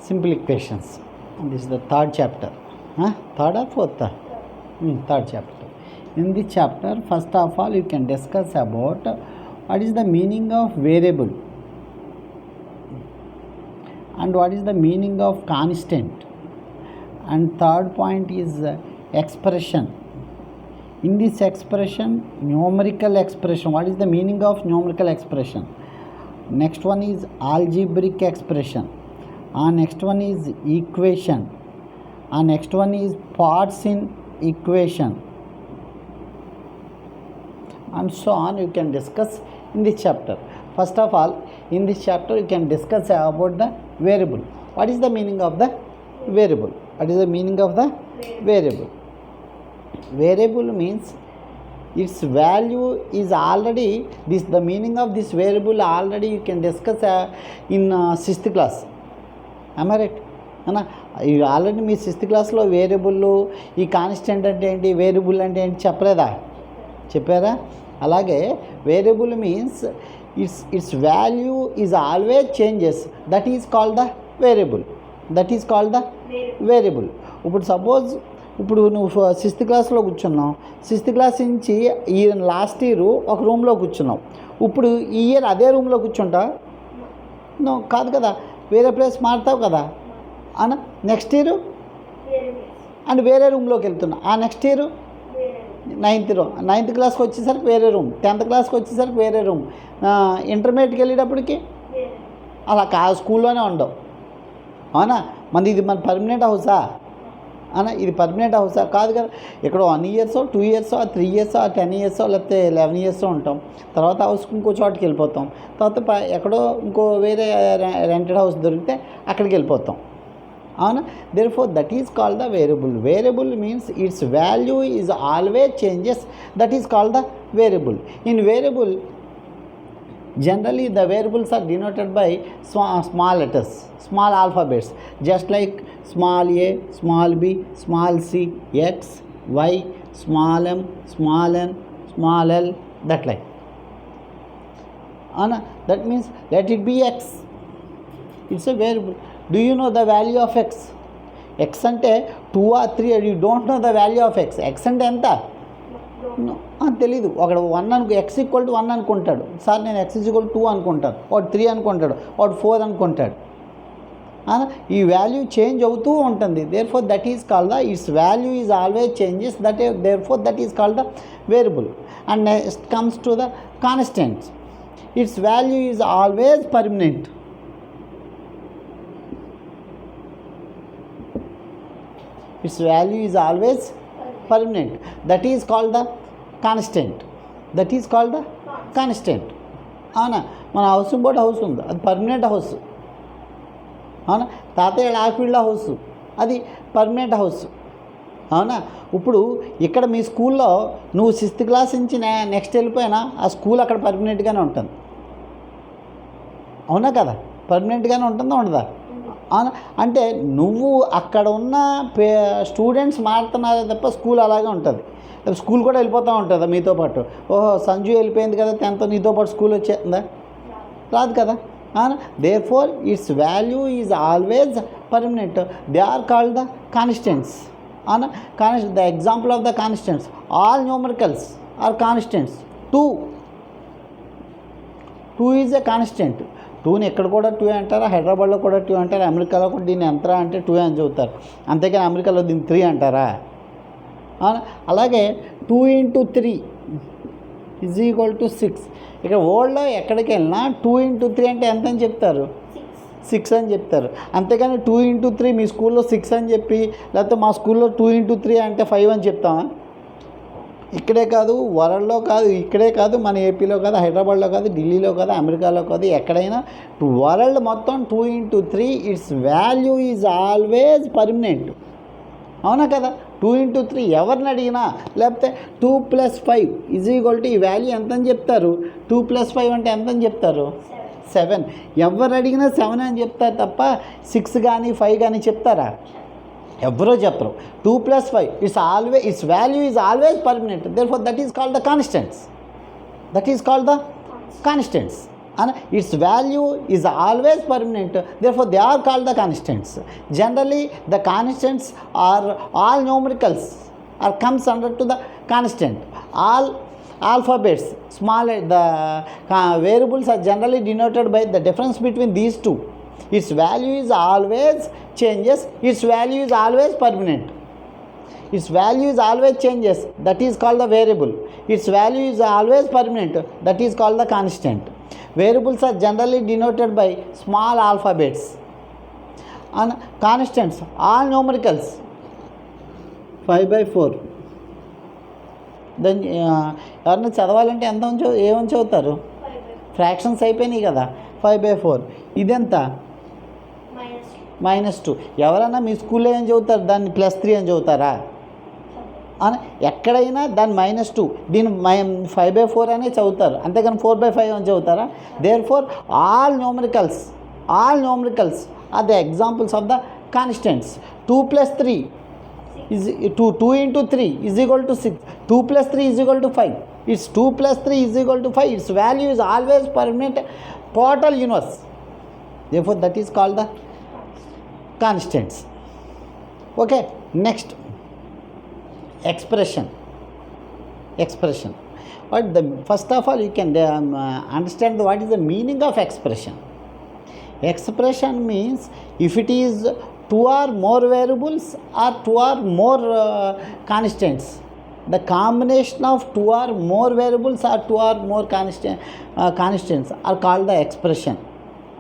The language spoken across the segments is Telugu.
simple equations. And this is the third chapter. Third or fourth? Third chapter. In this chapter, first of all, you can discuss about what is the meaning of variable and what is the meaning of constant. And third point is expression. In this expression, numerical expression. What is the meaning of numerical expression? Next one is algebraic expression. Next one is equation. Next one is parts in equation. And so on you can discuss in this chapter. First of all, in this chapter you can discuss about the variable. What is the meaning of the variable? What is the meaning of the variable? Variable means its value is already this. The meaning of this variable already you can discuss in 6th class. Am I right? Already me 6th క్లాస్లో వేరియబుల్ ఈ కాన్స్టెంట్ అంటే ఏంటి, వేరియబుల్ అంటే ఏంటి చెప్పలేదా? చెప్పారా? అలాగే variable means it's value is always changes. That is called the variable. That is called the variable. ఇప్పుడు సపోజ్ ఇప్పుడు నువ్వు 6th క్లాస్లో కూర్చున్నావు. 6th క్లాస్ నుంచి ఈ లాస్ట్ ఇయర్ ఒక రూమ్లో కూర్చున్నావు. ఇప్పుడు ఈ ఇయర్ అదే రూమ్లో కూర్చుంటా? నో, కాదు కదా. వేరే ప్లేస్ మారుతావు కదా. నెక్స్ట్ ఇయర్ అండ్ వేరే రూమ్లోకి వెళ్తున్నా. నెక్స్ట్ ఇయర్ 9th క్లాస్కి వచ్చేసరికి వేరే రూమ్, 10th క్లాస్కి వచ్చేసరికి వేరే రూమ్, ఇంటర్మీడియట్కి వెళ్ళేటప్పటికి అలా స్కూల్లోనే ఉండవు. అవునా? ఇది మన పర్మనెంట్ హౌసా? ఇది పర్మనెంట్ హౌసా? కాదు కదా. ఇక్కడ 1 years 2 years 3 years 10 years లేకపోతే 11 years ఉంటాం. తర్వాత హౌస్కి ఇంకో చోటుకి వెళ్ళిపోతాం. తర్వాత ఎక్కడో ఇంకో వేరే రెంటెడ్ హౌస్ దొరికితే అక్కడికి వెళ్ళిపోతాం. అవునా? therefore that is called the variable. Variable means its value is always changes. That is called the variable. In variable, generally the variables are denoted by small letters, small alphabets, just like small a, small b, small c, x, y, small m, small n, small l, that like. That means let it be x. It's a variable. Do you know the value of x? X అంటే 2 or 3. You don't know the value of x. x అంటే ఎంత? తెలీదు. ఒకడు 1 x = 1 అనుకుంటాడు. సార్ నేను x = 2 అనుకుంటాను. వాడు 3 అనుకుంటాడు. వాడు 4 అనుకుంటాడు. ఈ వాల్యూ చేంజ్ అవుతూ ఉంటుంది. therefore that is called the its value is always changes. Therefore that is called the variable. And next comes to the constant. Its value is always permanent. Its value is always permanent. That is called the constant. That is called the constant. అవునా? మన హౌస్ బోర్డ్ హౌస్ ఉంది, అది పర్మనెంట్ హౌస్. అవునా? తాతయ్య ఆపిళ్ళ హౌస్, అది పర్మనెంట్ హౌస్. అవునా? ఇప్పుడు ఇక్కడ మీ స్కూల్లో నువ్వు 6th క్లాస్ నుంచి నెక్స్ట్ వెళ్ళిపోయినా ఆ స్కూల్ అక్కడ పర్మనెంట్గానే ఉంటుంది. అవునా కదా? పర్మనెంట్గానే ఉంటుందా ఉండదా? అంటే నువ్వు అక్కడ ఉన్న స్టూడెంట్స్ మారుతున్నారే తప్ప స్కూల్ అలాగే ఉంటుంది. స్కూల్ కూడా వెళ్ళిపోతూ ఉంటుందా మీతో పాటు? ఓహో, సంజు వెళ్ళిపోయింది కదా 10th, నీతో పాటు స్కూల్ వచ్చేస్తుందా? రాదు కదా. therefore its value is always permanent. They are called the constants. The example of the constants, all numericals are constants. 2 is a constant. 2ని ఎక్కడ కూడా 2 అంటారు, హైదరాబాద్లో కూడా 2 అంటారు, అమెరికాలో కూడా దీన్ని ఎంత అంటే 2 అని చెబుతారు. అంతేకాని అమెరికాలో దీన్ని 3 అంటారా? అలాగే 2 × 3 = 6. ఇక్కడ వరల్డ్లో ఎక్కడికి వెళ్ళినా 2 × 3 అంటే ఎంత అని చెప్తారు? 6 అని చెప్తారు. అంతేకాని 2 × 3 మీ స్కూల్లో 6 అని చెప్పి, లేకపోతే మా స్కూల్లో 2 × 3 అంటే 5 అని చెప్తామా? ఇక్కడే కాదు, వరల్డ్లో కాదు, ఇక్కడే కాదు, మన ఏపీలో కాదు, హైదరాబాద్లో కాదు, ఢిల్లీలో కాదు, అమెరికాలో కాదు, ఎక్కడైనా వరల్డ్ మొత్తం 2 × 3 it's value is always permanent. అవునా కదా? 2 × 3 ఎవరిని అడిగినా, లేకపోతే 2 + 5 = ఈ వాల్యూ ఎంత అని చెప్తారు? 2 + 5 అంటే ఎంత అని చెప్తారు? 7. ఎవరు అడిగినా 7 అని చెప్తారు తప్ప 6 కానీ 5 కానీ చెప్తారా? ఎవరో చెప్పరు. 2 + 5 its value is always permanent. Therefore that is called the constants. That is called the constants. and its value is always permanent, therefore they are called the constants. Generally the constants are all numericals or comes under to the constant. All alphabets small, the variables are generally denoted by the difference between these two. Its value is always changes, its value is always permanent. Its value is always changes, that is called the variable. Its value is always permanent, that is called the constant. Variables are generally denoted by small alphabets, and constants all numericals. 5/4 దాన్ని ఎవరైనా చదవాలంటే ఎంత ఏమని చదువుతారు? ఫ్రాక్షన్స్ అయిపోయినాయి కదా, 5/4. ఇదెంత? -2. ఎవరైనా మీ స్కూల్లో ఏం చదువుతారు? దాన్ని +3 అని చదువుతారా? అని ఎక్కడైనా దాన్ని -2, దీన్ని 5/4 అనే చదువుతారు, అంతేగాని 4/5 అని చదువుతారా? Therefore all numericals are the examples of the constants. 2 + 3 is 2 into 3 is equal to 6. 2 + 3 is equal to 5. It's 2 + 3 is equal to 5. Its value is always permanent, total universe. Therefore that is called the constants. Okay, next expression. But first of all you can understand what is the meaning of expression. Expression means if it is 2 or more variables or 2 or more constants, the combination of 2 or more variables or 2 or more constants are called the expression.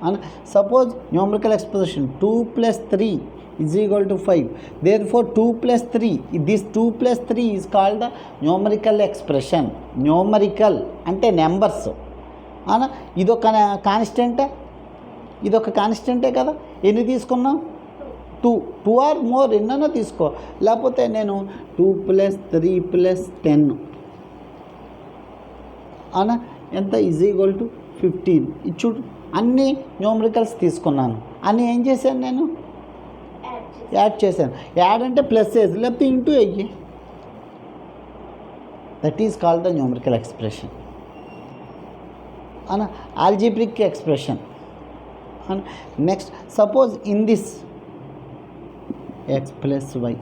And suppose numerical expression 2 + 3 is equal to 5. Therefore 2 + 3, this 2 + 3 is called the numerical expression. Numerical అంటే నెంబర్స్. అనా ఇదొక కాన్స్టెంటే కదా. ఎన్ని తీసుకున్నాం? 2 ఆర్ మోర్ ఎన్నైనా తీసుకో, లేకపోతే నేను 2 + 3 + 10 అనా ఎంత ఈజ్ ఈక్వల్ టు 15. చూడు అన్ని న్యూమరికల్స్ తీసుకున్నాను, అన్నీ ఏం చేశాను? నేను యాడ్ చేశాను. యాడ్ అంటే ప్లస్ వేసి లేకపోతే ఇంటూ అయ్యి, that is called the numerical expression. అనా algebraic expression. and next suppose in this x plus y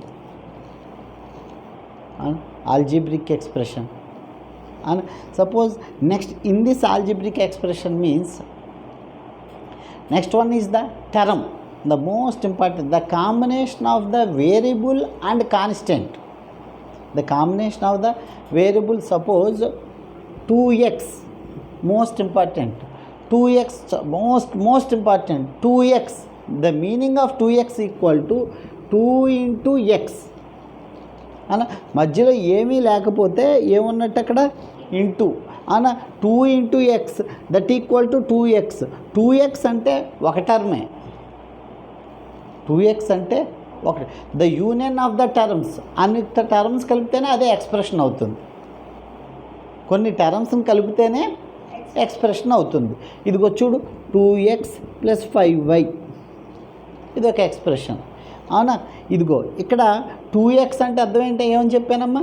and algebraic expression, and suppose next in this algebraic expression means next one is the term, the most important, the combination of the variable and constant. The combination of the variable, suppose 2x, most important, 2x most important, 2x, the meaning of 2x equal to 2 into x. అలా మధ్యలో ఏమీ లేకపోతే ఏమున్నట్టు అక్కడ? ఇంటూ. అలా 2 into x that equal to 2x. 2x అంటే ఒక టర్మే, 2x అంటే ఒకటి. The union of the terms, అన్ని టర్మ్స్ కలిపితేనే అదే ఎక్స్ప్రెషన్ అవుతుంది. కొన్ని టర్మ్స్ని కలిపితేనే ఎక్స్ప్రెషన్ అవుతుంది. ఇదిగో చూడు 2x + 5y, ఇది ఒక ఎక్స్ప్రెషన్. అవునా? ఇదిగో ఇక్కడ 2x అంటే అర్థం ఏంటి? ఏమని చెప్పానమ్మా?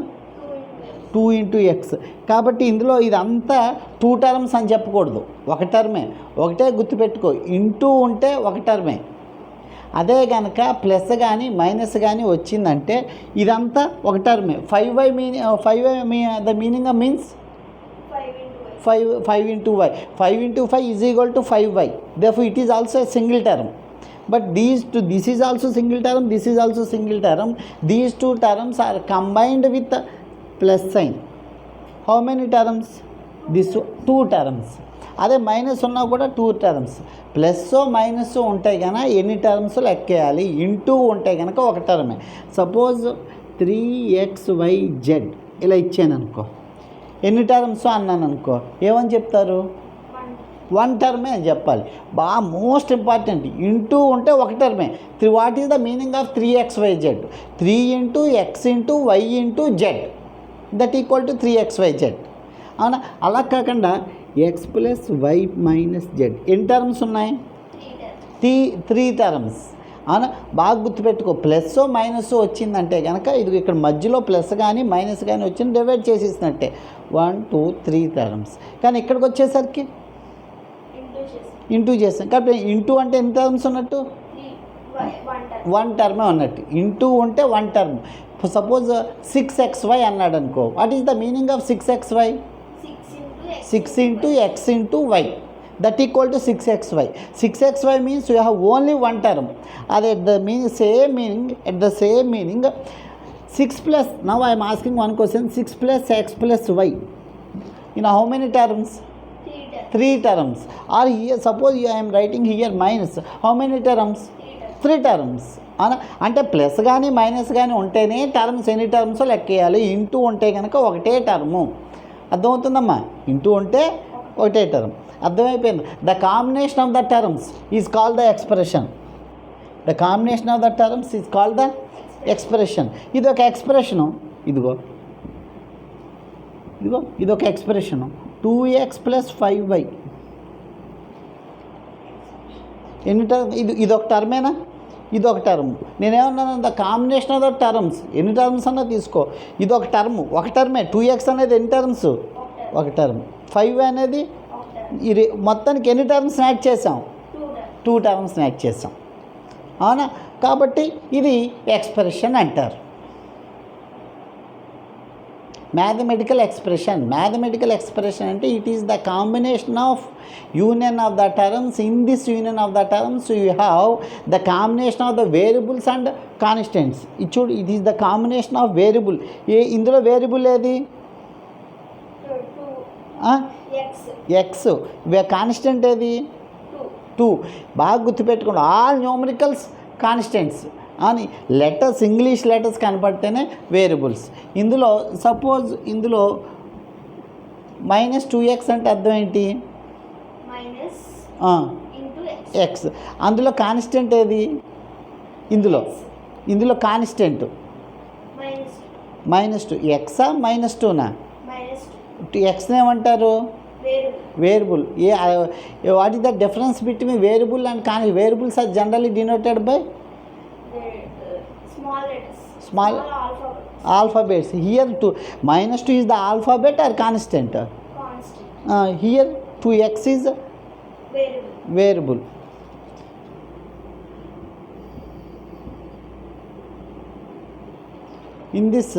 2 into x. కాబట్టి ఇందులో ఇదంతా 2 టర్మ్స్ అని చెప్పకూడదు, ఒక టర్మే, ఒకటే గుర్తుపెట్టుకో. ఇంటూ ఉంటే ఒక టర్మే. అదే కనుక ప్లస్ కానీ మైనస్ కానీ వచ్చిందంటే ఇదంతా ఒక టర్మే. 5y the meaning of means 5 into y. 5 into 5 is equal to 5y. Therefore it is also a single term. But these two, this is also single term, this is also single term. These two terms are combined with the plus sign. How many terms? These 2 terms. అదే మైనస్ ఉన్నా కూడా 2 టర్మ్స్. ప్లస్ మైనస్ ఉంటాయి కనుక ఎన్ని టర్మ్స్ లెక్కేయాలి? ఇంటూ ఉంటాయి కనుక ఒక టర్మే. సపోజ్ 3xyz ఇలా ఇచ్చాను అనుకో, ఎన్ని టర్మ్స్ అన్నాను అనుకో, ఏమని చెప్తారు? 1 టర్మే అని చెప్పాలి. బాగా మోస్ట్ ఇంపార్టెంట్, ఇంటూ ఉంటే ఒక టర్మే. What is the meaning of 3xyz? 3 into x into y into z that equal to 3xyz. అవునా? అలా కాకుండా x + y - z ఎన్ని టర్మ్స్ ఉన్నాయి? 3 టర్మ్స్. అవునా? బాగా గుర్తుపెట్టుకో. ప్లస్ మైనస్ వచ్చిందంటే కనుక ఇది ఇక్కడ మధ్యలో ప్లస్ కానీ మైనస్ కానీ వచ్చింది డివైడ్ చేసేసినట్టే. 1 2 3 టర్మ్స్. కానీ ఇక్కడికి వచ్చేసరికి ఇంటూ చేసాం కాబట్టి ఇంటూ అంటే ఎన్ని టర్మ్స్ ఉన్నట్టు వన్ టర్మే ఉన్నట్టు ఇంటూ ఉంటే వన్ టర్మ్ సపోజ్ 6xy అన్నాడు అనుకో what is the meaning of 6xy 6 into x into y that equal to 6xy 6xy means you have only one term at the same meaning 6 plus now I am asking one question 6 plus x plus y in how many terms 3 terms or here suppose I am writing here minus how many terms 3 terms అంటే ప్లస్ కానీ మైనస్ కానీ ఉంటేనే టర్మ్స్ ఎన్ని టర్మ్స్ లెక్కేయాలి ఇంటూ ఉంటే కనుక ఒకటే టర్ము అర్థమవుతుందమ్మా ఇంటూ ఉంటే ఒకటే టర్మ్ అర్థమైపోయింది the combination of the terms is called the expression the combination of the terms is called the expression ఇది ఒక ఎక్స్ప్రెషను ఇదిగో ఇది ఒక ఎక్స్ప్రెషను 2x + 5y ఎన్ని టర్మ్ ఇది ఒక టర్మేనా ఇది ఒక టర్మ్ నేనేమన్నాను the combination of the terms ఎన్ని టర్మ్స్ అన్నా తీసుకో ఇది ఒక టర్మే 2x అనేది ఎన్ని టర్మ్స్ ఒక టర్మ్ 5 అనేది ఇది మొత్తానికి ఎన్ని టర్మ్స్ యాడ్ చేసాం 2 టర్మ్స్ యాడ్ చేసాం అవునా కాబట్టి ఇది ఎక్స్ప్రెషన్ అంటారు మ్యాథమెటికల్ ఎక్స్ప్రెషన్ అంటే it is the combination of union of the terms in this union of the terms you have the combination of the variables and constants చూడు it is the combination of variable ఇందులో వేరియబుల్ ఏది ఎక్స్ కాన్స్టెంట్ ఏది 2 బాగా గుర్తుపెట్టుకోండి ఆల్ న్యూమరికల్స్ కాన్స్టెంట్స్ అని లెటర్స్ ఇంగ్లీష్ లెటర్స్ కనపడితేనే వేరియబుల్స్ ఇందులో సపోజ్ ఇందులో -2x అంటే అర్థం ఏంటి ఎక్స్ అందులో కాన్స్టెంట్ ఏది ఇందులో కాన్స్టెంట్ -2 ఎక్సా -2నా ఎక్స్ని ఏమంటారు variable what is the difference between variable and variables are generally denoted by small alphabets here -2 is the alphabet or constant here 2x is variable in this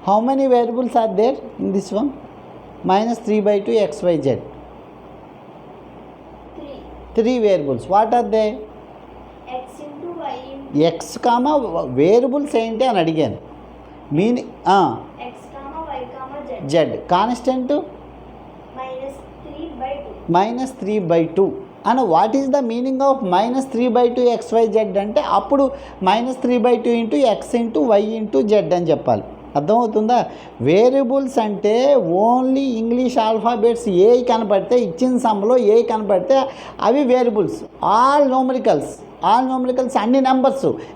how many variables are there in this one -3/2 xyz 3 variables what are they x comma variables ఏంటి అని అడిగాను meaning z constant -3/2 and what is the meaning of -3/2 xyz అంటే అప్పుడు -3/2 into x into y into z అని చెప్పాలి అర్థమవుతుందా వేరియబుల్స్ అంటే ఓన్లీ ఇంగ్లీష్ ఆల్ఫాబెట్స్ ఏ కనపడితే ఇచ్చిన సమ్లో ఏ కనపడితే అవి వేరియబుల్స్ ఆల్ న్యూమరికల్స్ అన్ని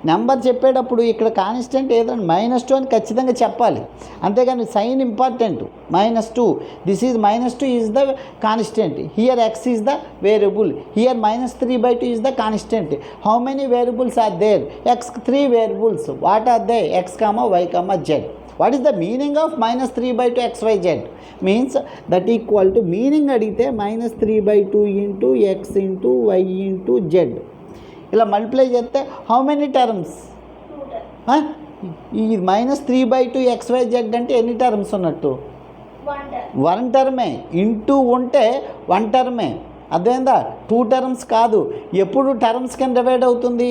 నెంబర్ చెప్పేటప్పుడు ఇక్కడ కాన్స్టెంట్ ఏదైనా -2 అని ఖచ్చితంగా చెప్పాలి అంతేగాని sign important -2 this is -2 is the constant here x is the variable here -3/2 is the constant how many variables are there x 3 variables what are they x comma y comma z what is the meaning of -3/2 xyz means that equal to meaning అడిగితే -3/2 into x into y into Z ఇలా మల్టిప్లై చేస్తే హౌ మెనీ టర్మ్స్ ఈ -3/2 xyz అంటే ఎన్ని టర్మ్స్ ఉన్నట్టు 1 టర్మే ఇంటూ ఉంటే 1 టర్మే అర్థమైందా 2 టర్మ్స్ కాదు ఎప్పుడు టర్మ్స్ కింద డివైడ్ అవుతుంది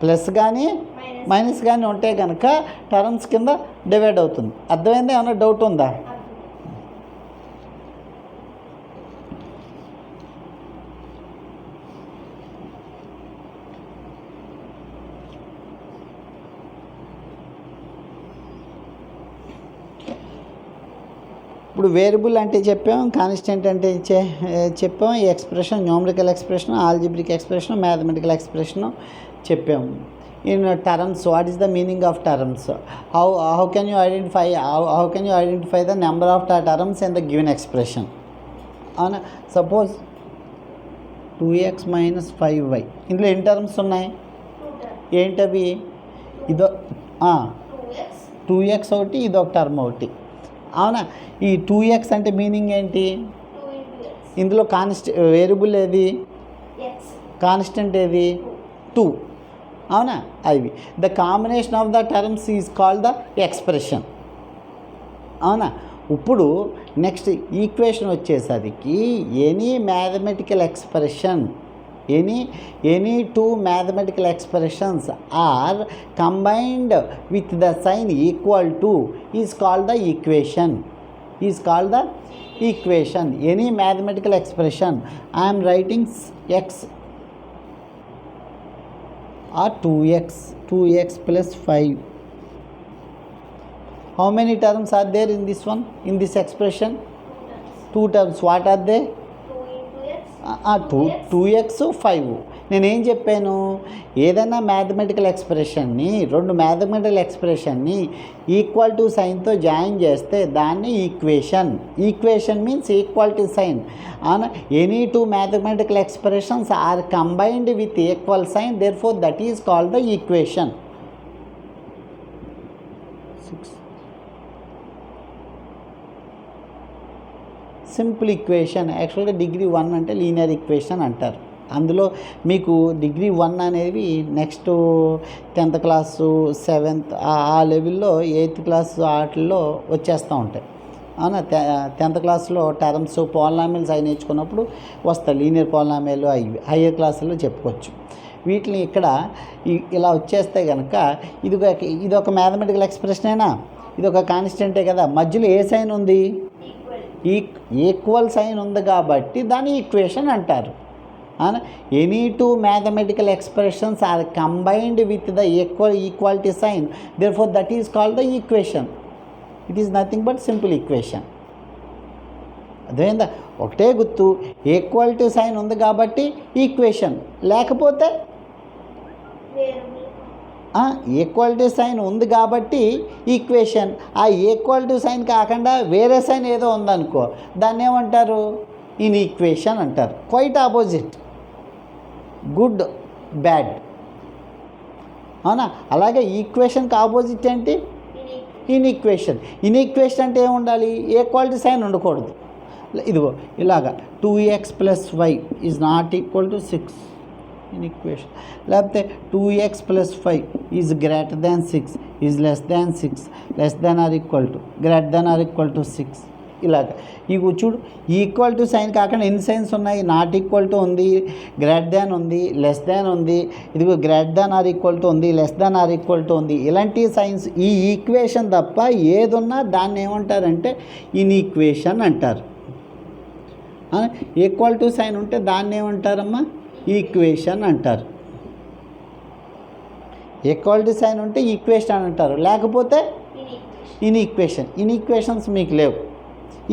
ప్లస్ కానీ మైనస్ కానీ ఉంటే కనుక టర్మ్స్ కింద డివైడ్ అవుతుంది అర్థమైందా ఏమైనా డౌట్ ఉందా ఇప్పుడు వేరియబుల్ అంటే చెప్పాం కాన్స్టెంట్ అంటే చెప్పాం ఈ expression numerical expression algebraic expression mathematical expression చెప్పాం in terms what is the meaning of terms how can you identify the number of terms in the given expression అవునా సపోజ్ 2x - 5y ఇందులో ఎన్ని టర్మ్స్ ఉన్నాయి ఏంటవి ఇదో 2x ఒకటి ఇదొక టర్మ్ ఒకటి అవునా? ఈ 2x అంటే మీనింగ్ ఏంటి? ఇందులో వేరియబుల్ ఏది? కాన్స్టెంట్ ఏది? 2. అవునా? అవి the combination of the terms is called the expression. అవునా? ఇప్పుడు నెక్స్ట్ ఈక్వేషన్ వచ్చేసరికి any mathematical expression, any two mathematical expressions are combined with the sign equal to is called the equation. Any mathematical expression, I'm writing x or 2x plus 5. How many terms are there in this one, in this expression? 2 terms. What are they? 2x 5. నేనేం చెప్పాను? ఏదైనా మ్యాథమెటికల్ ఎక్స్ప్రెషన్ని, రెండు మ్యాథమెటికల్ ఎక్స్ప్రెషన్ని ఈక్వల్ టు సైన్తో జాయిన్ చేస్తే దాన్ని equation means equal to sign. Any two mathematical expressions are combined with equal sign, therefore that is called the equation. Simple equation. యాక్చువల్గా డిగ్రీ 1 అంటే లీనియర్ ఈక్వేషన్ అంటారు. అందులో మీకు డిగ్రీ 1 అనేవి నెక్స్ట్ 10th క్లాసు 7th ఆ లెవెల్లో 8th క్లాస్ వాటిల్లో వచ్చేస్తూ ఉంటాయి. అవునా? 10th క్లాస్లో టర్మ్స్ పాలినామియల్స్ అవి నేర్చుకున్నప్పుడు వస్తాయి. లీనియర్ పాలినామియల్ అవి హయ్యర్ క్లాసుల్లో చెప్పుకోవచ్చు. వీటిని ఇక్కడ ఇలా వచ్చేస్తే కనుక ఇది ఒక మ్యాథమెటికల్ ఎక్స్ప్రెషనేనా? ఇది ఒక కాన్స్టెంటే కదా. మధ్యలో ఏ సైన్ ఉంది? ఈక్వల్ సైన్ ఉంది కాబట్టి దాన్ని ఈక్వేషన్ అంటారు. Any two mathematical expressions are combined with the equality sign, therefore that is called the equation. It is nothing but simple equation. అర్థమైందా? ఒకటే గుర్తు, ఈక్వాలిటీ సైన్ ఉంది కాబట్టి ఈక్వేషన్, లేకపోతే ఈక్వాలిటీ సైన్ ఉంది కాబట్టి ఈక్వేషన్. ఆ ఈక్వాలిటీ సైన్ కాకుండా వేరే సైన్ ఏదో ఉందనుకో, దాన్ని ఏమంటారు? ఇన్ఈక్వేషన్ అంటారు. Quite opposite, good bad. అవునా? అలాగే ఈక్వేషన్కి ఆపోజిట్ ఏంటి? ఇన్ఈక్వేషన్. ఇన్ఈక్వేషన్ అంటే ఏముండాలి? ఈక్వాలిటీ సైన్ ఉండకూడదు. ఇదిగో ఇలాగా 2x plus y is not equal to 6 ఇన్ఈక్వేషన్. లేకపోతే 2x plus 5 is greater than 6 is less than 6 less than or equal to greater than or equal to 6. ఇలాగ ఇవి చూడు, ఈక్వల్ టు సైన్ కాకుండా ఎన్ని సైన్స్ ఉన్నాయి? నాట్ ఈక్వల్ టు ఉంది, గ్రేటర్ దాన్ ఉంది, లెస్ దాన్ ఉంది, ఇదిగో greater than or equal to ఉంది, less than or equal to ఉంది. ఇలాంటి సైన్స్ ఈ ఈక్వేషన్ తప్ప ఏదున్నా దాన్ని ఏమంటారంటే ఇన్ఈక్వేషన్ అంటారు. ఈక్వల్ టు సైన్ ఉంటే దాన్ని ఏమంటారమ్మా? ఈక్వేషన్ అంటారు. ఈక్వాలిటీ సైన్ ఉంటే ఈక్వేషన్ అంటారు, లేకపోతే ఇన్ఈక్వేషన్. ఇన్ఈక్వేషన్స్ మీకు లేవు.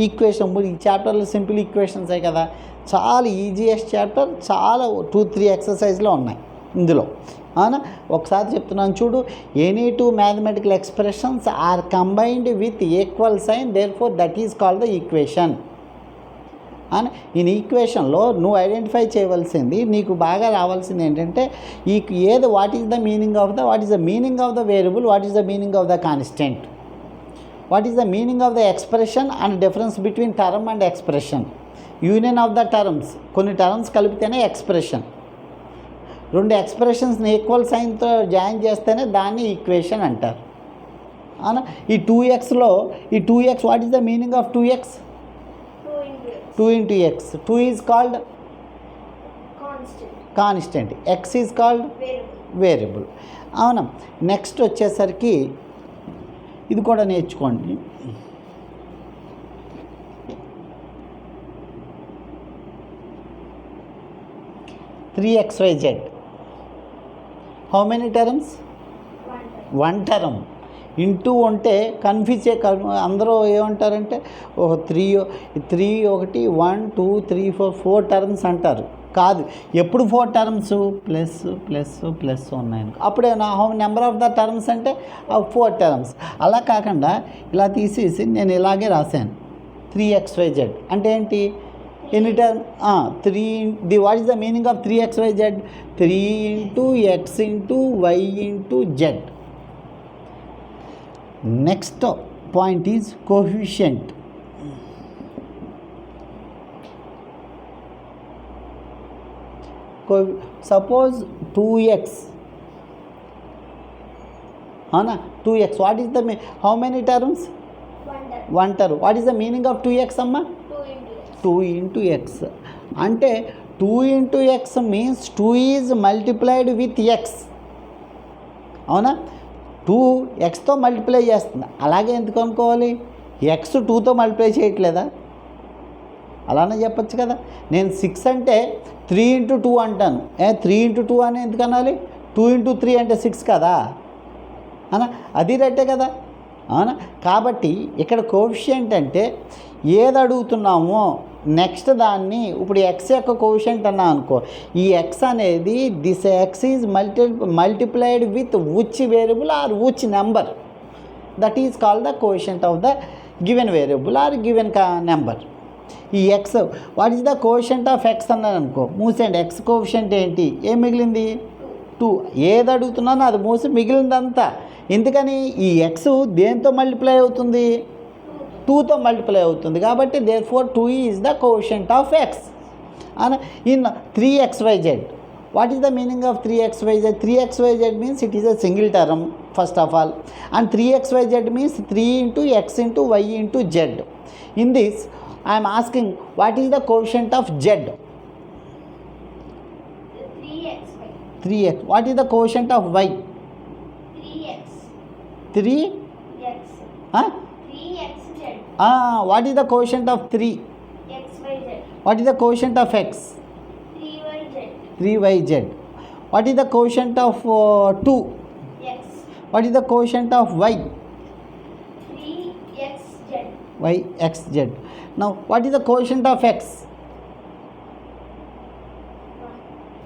ఈక్వేషన్ ఈ చాప్టర్లో సింపుల్ ఈక్వేషన్సే కదా, చాలా ఈజీయెస్ట్ చాప్టర్. చాలా 2-3 ఎక్సర్సైజ్లో ఉన్నాయి ఇందులో. అవునా? ఒకసారి చెప్తున్నాను చూడు, any two mathematical expressions are combined with equal sign, therefore that is called the equation. అని ఈ ఈక్వేషన్లో నువ్వు ఐడెంటిఫై చేయవలసింది, నీకు బాగా రావాల్సింది ఏంటంటే what is the meaning of the variable, what is the meaning of the constant, what is the meaning of the expression and difference between term and expression, union of the terms. కొన్ని టర్మ్స్ కలిపితేనే ఎక్స్ప్రెషన్. రెండు ఎక్స్ప్రెషన్స్ని ఈక్వల్ సైన్తో జాయిన్ చేస్తేనే దాన్ని ఈక్వేషన్ అంటారు. అవునా? ఈ 2xలో ఈ 2x, what is the meaning of 2x? 2 into x. 2 is called constant. X is called variable. అవునా? నెక్స్ట్ వచ్చేసరికి ఇది కూడా నేర్చుకోండి. Three XYZ. How many terms? 1 term. Into ఉంటే కన్ఫ్యూజ్ అందరూ ఏమంటారంటే ఓహో 3 1 2 3 4 టర్మ్స్ అంటారు. కాదు, ఎప్పుడు 4 టర్మ్స్ ప్లస్ ప్లస్ ప్లస్ ఉన్నాయి అప్పుడే how number of the terms అంటే 4 టర్మ్స్. అలా కాకుండా ఇలా తీసేసి నేను ఇలాగే రాశాను 3XYZ అంటే ఏంటి? ఎన్ని term? 3. What is the meaning of 3XYZ? 3 into x into y into z. Next point is coefficient. Suppose 2x, Anna, 2x, what is the how many terms? One term. What is the meaning of 2x, Amma? 2 into x. Ante 2 into x means 2 is multiplied with x. అవునా, 2 ఎక్స్తో మల్టిప్లై చేస్తుంది. అలాగే ఎందుకు అనుకోవాలి, ఎక్స్ 2తో మల్టిప్లై చేయట్లేదా? అలానే చెప్పచ్చు కదా. నేను 6 అంటే 3 ఇంటూ 2 అంటాను. 3 ఇంటూ 2 అని ఎందుకు అనాలి? 2 ఇంటూ 3 అంటే 6 కదా అనా, అది రైటే కదా. అవునా, కాబట్టి ఇక్కడ కోఎఫిషియంట్ అంటే ఏది అడుగుతున్నామో నెక్స్ట్ దాన్ని, ఇప్పుడు ఎక్స్ యొక్క కోఎఫిషియంట్ అన్నా అనుకో, ఈ ఎక్స్ అనేది this x is multiplied with which variable or which number, that is called the coefficient of the given variable or given number. ఈ x, what is the coefficient of x అన్నాను అనుకో, మూసేయండి. ఎక్స్ కోఎఫిషియంట్ ఏంటి, ఏం మిగిలింది? 2. ఏది అడుగుతున్నానో అది మూసి మిగిలిందంతా. ఎందుకని, ఈ ఎక్స్ దేంతో మల్టిప్లై అవుతుంది? 2తో మల్టిప్లై అవుతుంది. కాబట్టి therefore 2 is the coefficient of X. In 3xyz, what is the meaning of 3xyz? 3xyz means it is a single term first of all, and 3xyz means 3 into x into y into z. In this I am asking, what is the coefficient of z? 3x. What is the coefficient of y? 3x. 3x. Huh? 3xz. What is the coefficient of 3? xyz. What is the coefficient of x? 3yz. 3yz. What is the coefficient of 2? x. What is the coefficient of y? 3xz. yxz. Now what is the coefficient of x?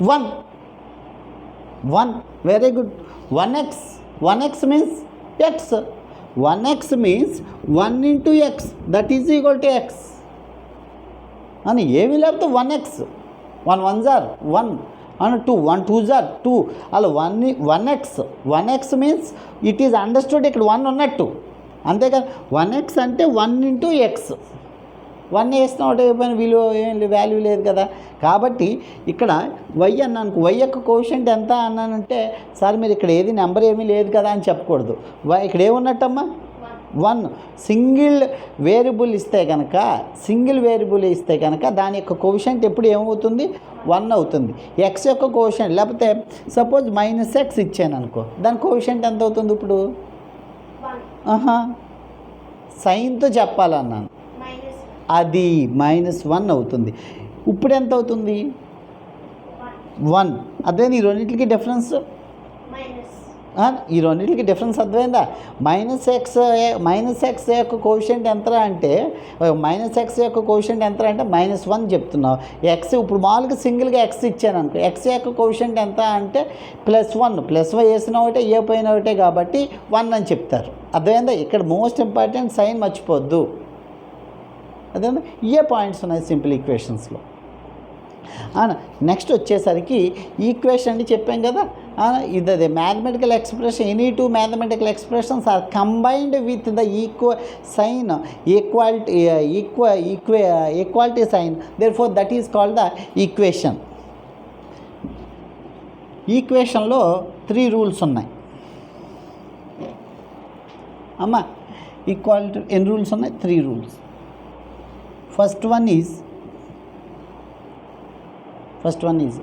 1. 1. Very good. 1x. 1x means x. 1x means 1 into x, that is equal to x. And ఏమి లేకపోతే 1x. 1 1s are 1 and 2. 1 2s are 2. అలా 1x. 1x means it is understood ఇక్కడ 1 ఉన్నట్టు. అంతేకాదు 1x అంటే 1 into x. 1 వేసిన ఒకటి అయిపోయిన విలువ ఏం వాల్యూ లేదు కదా. కాబట్టి ఇక్కడ y అన్నాను, y యొక్క కోఎఫిషియంట్ ఎంత అన్నానంటే, సార్ మీరు ఇక్కడ ఏది నెంబర్ ఏమీ లేదు కదా అని చెప్పకూడదు. ఇక్కడ ఏమున్నట్టమ్మా? 1. సింగిల్ వేరియబుల్ ఇస్తే కనుక దాని యొక్క కోఎఫిషియంట్ ఎప్పుడు ఏమవుతుంది? 1 అవుతుంది. ఎక్స్ యొక్క కోఎఫిషియంట్, లేకపోతే సపోజ్ -x ఇచ్చాను అనుకో, దాని కోఎఫిషియంట్ ఎంత అవుతుంది ఇప్పుడు? సైన్తో చెప్పాలన్నాను, అది -1 అవుతుంది. ఇప్పుడు ఎంత అవుతుంది? 1. అదే ఈ రెండింటికి డిఫరెన్స్, ఈ రెండింటికి డిఫరెన్స్ అర్థమైందా? -x యొక్క కోఎఫిషియంట్ ఎంత అంటే, -x యొక్క కోఎఫిషియంట్ ఎంత అంటే -1 చెప్తున్నావు. ఎక్స్ ఇప్పుడు మామూలుగా సింగిల్గా ఎక్స్ ఇచ్చాను అనుకో, ఎక్స్ యొక్క కోఎఫిషియంట్ ఎంత అంటే +1. +1 వేసిన ఒకటే, ఏ పోయిన ఒకటే, కాబట్టి 1 అని చెప్తారు. అర్థమైందా? ఇక్కడ మోస్ట్ ఇంపార్టెంట్ సైన్ మర్చిపోద్దు. అదే ఏ పాయింట్స్ ఉన్నాయి సింపుల్ ఈక్వేషన్స్లో. నెక్స్ట్ వచ్చేసరికి ఈక్వేషన్ అని చెప్పాం కదా, ఇది mathematical expression. Any 2 mathematical expressions are combined with the equality sign, therefore that is called the equation. ఈక్వేషన్లో 3 రూల్స్ ఉన్నాయి అమ్మా. ఈక్వాలిటీ ఎన్ని రూల్స్ ఉన్నాయి? 3 rules. First one is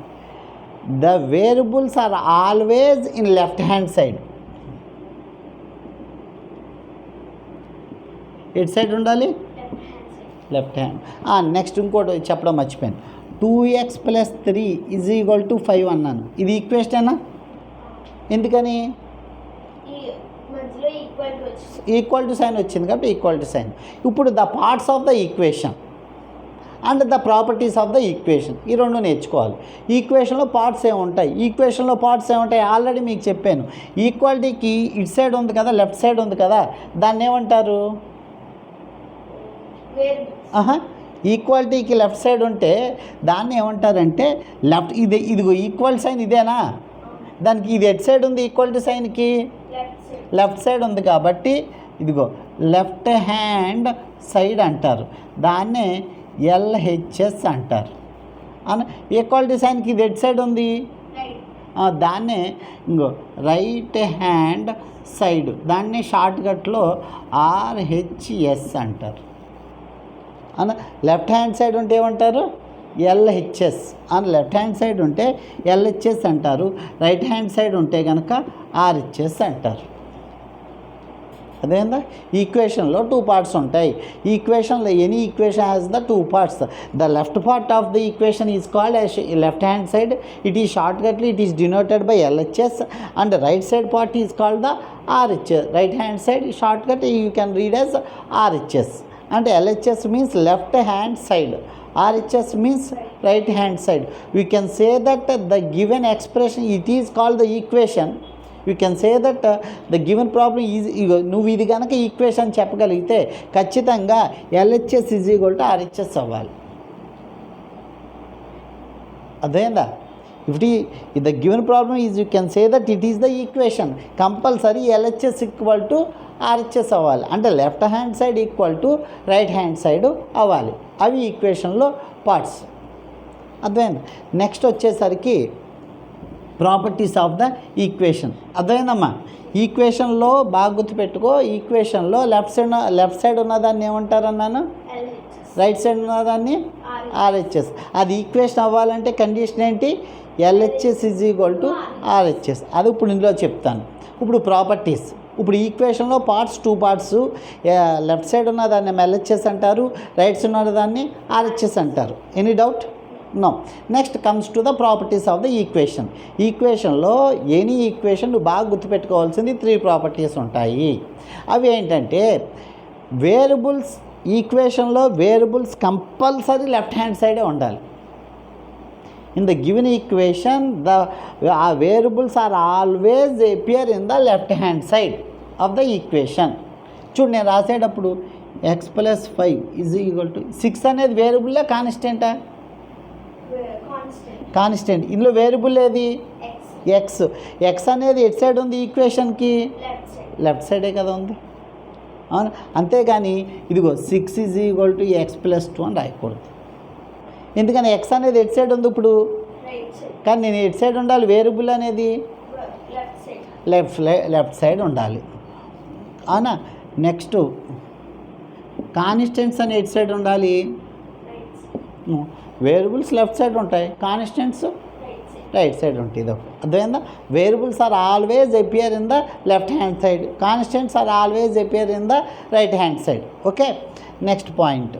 the variables are always in left hand side. ఎట్ సైడ్ ఉండాలి? Left hand. నెక్స్ట్ ఇంకోటి చెప్పడం మర్చిపోయాను, 2x + 3 = 5 అన్నాను. ఇది ఈక్వేషనేనా? ఎందుకని? ఈక్వల్ టు సైన్ వచ్చింది కాబట్టి ఈక్వాలిటీ సైన్. ఇప్పుడు the parts of the equation and the properties of the equation, ఈ రెండు నేర్చుకోవాలి. ఈక్వేషన్లో పార్ట్స్ ఏముంటాయి? ఆల్రెడీ మీకు చెప్పాను. ఈక్వాలిటీకి ఇటు సైడ్ ఉంది కదా, లెఫ్ట్ సైడ్ ఉంది కదా, దాన్ని ఏమంటారు? ఈక్వాలిటీకి లెఫ్ట్ సైడ్ ఉంటే దాన్ని ఏమంటారంటే లెఫ్ట్. ఇదిగో ఈక్వల్ సైన్ ఇదేనా, దానికి ఇది ఎట్ సైడ్ ఉంది? ఈక్వాలిటీ సైన్కి లెఫ్ట్ సైడ్ ఉంది కాబట్టి ఇదిగో లెఫ్ట్ హ్యాండ్ సైడ్ అంటారు, దాన్నే ఎల్హెచ్ఎస్ అంటారు. ఈక్వాలిటీ సైన్కి ఇది ఎట్ సైడ్ ఉంది, దాన్నే ఇంకో రైట్ హ్యాండ్ సైడ్, దాన్ని షార్ట్కట్లో ఆర్హెచ్ఎస్ అంటారు. లెఫ్ట్ హ్యాండ్ సైడ్ ఉంటే ఏమంటారు, ఎల్హెచ్ఎస్. లెఫ్ట్ హ్యాండ్ సైడ్ ఉంటే ఎల్హెచ్ఎస్ అంటారు, రైట్ హ్యాండ్ సైడ్ ఉంటే కనుక ఆర్హెచ్ఎస్ అంటారు. అదేందా, ఈక్వేషన్లో 2 parts ఉంటాయి. ఈక్వేషన్లో any equation has the 2 parts. The left part of the equation is called as left hand side. It is shortcutly it is denoted by LHS, and right side part is called the RHS. Right hand side shortcut you can read as RHS. అంటే LHS means left hand side, RHS means right hand side. We can say that the given expression, it is called the equation. We can say that the given problem is, నువ్వు ఇది కనుక ఈక్వేషన్ చెప్పగలిగితే ఖచ్చితంగా LHS is equal to RHS అవ్వాలి. అదేందా, if the given problem is, you can say that it is the equation, compulsory LHS equal to RHS అవ్వాలి. అంటే left hand side equal to right hand side అవ్వాలి. అవి ఈక్వేషన్లో పార్ట్స్. అర్థమైంది. నెక్స్ట్ వచ్చేసరికి ప్రాపర్టీస్ ఆఫ్ ద ఈక్వేషన్. అర్థమైందమ్మా. ఈక్వేషన్లో బాగా గుర్తుపెట్టుకో, ఈక్వేషన్లో లెఫ్ట్ సైడ్ ఉన్నదాన్ని ఏమంటారు అన్నాను, రైట్ సైడ్ ఉన్నదాన్ని ఆర్హెచ్ఎస్. అది ఈక్వేషన్ అవ్వాలంటే కండిషన్ ఏంటి, LHS is equal to RHS. అది ఇప్పుడు ఇందులో చెప్తాను. ఇప్పుడు ప్రాపర్టీస్. ఇప్పుడు ఈక్వేషన్లో పార్ట్స్ 2 parts. లెఫ్ట్ సైడ్ ఉన్నదాన్ని LHS అంటారు, రైట్ సైడ్ ఉన్నదాన్ని RHS అంటారు. Any doubt? No. Next comes to the properties of the equation. ఈక్వేషన్లో ఎనీ ఈక్వేషన్ నువ్వు బాగా గుర్తుపెట్టుకోవాల్సింది 3 ప్రాపర్టీస్ ఉంటాయి. అవి ఏంటంటే, వేరియబుల్స్, ఈక్వేషన్లో వేరియబుల్స్ కంపల్సరీ లెఫ్ట్ హ్యాండ్ సైడే ఉండాలి. In the given equation, the variables are always appear in the left hand side of the equation. చూడు, నేను రాసేటప్పుడు x + 5 ఈజ్ ఈక్వల్ టు 6 అనేది వేరియబుల్ కాన్స్టెంటా? కాన్స్టెంట్. ఇందులో వేరియబుల్ ఏది, ఎక్స్. ఎక్స్ అనేది ఎట్ సైడ్ ఉంది ఈక్వేషన్కి, లెఫ్ట్ సైడే కదా ఉంది. అవును. అంతేగాని ఇదిగో 6 ఈజ్ ఈక్వల్ టు x + 2 అని రాయకూడదు. ఎందుకని ఎక్స్ అనేది ఎట్ సైడ్ ఉంది ఇప్పుడు, కానీ నేను ఎట్ సైడ్ ఉండాలి, వేరియబుల్ అనేది లెఫ్ట్ సైడ్ ఉండాలి. అవునా. నెక్స్ట్ కాన్స్టెంట్స్ అని ఎట్ సైడ్ ఉండాలి, వేరియబుల్స్ లెఫ్ట్ సైడ్ ఉంటాయి, కాన్స్టెంట్స్ రైట్ సైడ్ ఉంటాయి. ఇది అర్థమైందా. Variables are always appear in the left hand side, constants are always appear in the right hand side. Okay. Next point,